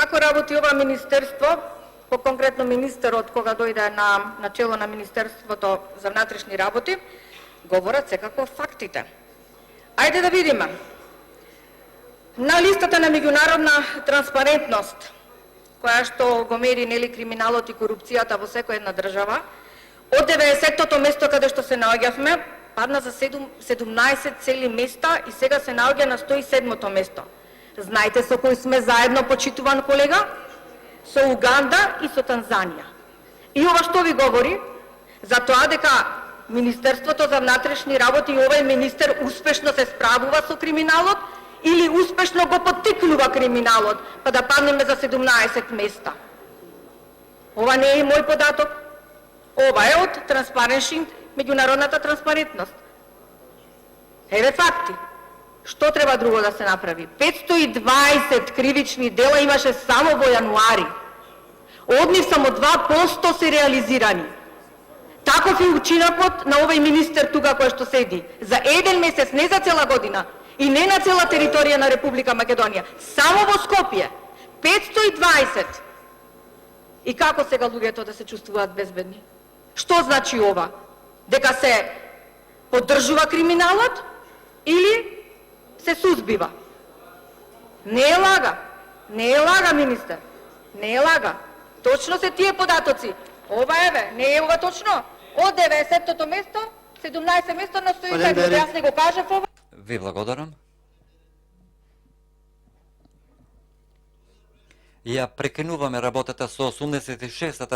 како работи ова министерство, по-конкретно министерот кога дојде на чело на Министерството за внатрешни работи, говорат секако фактите. Ајде да видиме. На листата на меѓународна транспарентност, која што го мери нели криминалот и корупцијата во секоја една држава, од 90-тото место каде што се наоѓавме, падна за 17 цели места и сега се наоѓа на 107-то место. Знаете со кој сме заедно, почитуван колега? Со Уганда и со Танзанија. И ова што ви говори? За тоа дека Министерството за внатрешни работи и овој министер успешно се справува со криминалот или успешно го поттикнува криминалот, па да паднеме за 17 места. Ова не е мој податок. Ова е од Transparency, меѓународната транспарентност. Еве факти. Што треба друго да се направи? 520 кривични дела имаше само во јануари. Од нив само 2% се реализирани. Таков е учинокот на овој министер тука кој што седи. За еден месец, не за цела година, и не на цела територија на Република Македонија, само во Скопје. 520. И како сега луѓето да се чувствуваат безбедни? Што значи ова? Дека се поддржува криминалот или се сузбива? Не е лага. Не е лага, министер. Не е лага. Точно се тие податоци. Ова еве, не е ова точно. Од 90-тото место, 17 место на 107. Јас не го кажав ова. Ви благодарам. Ја прекинуваме работата со 86-та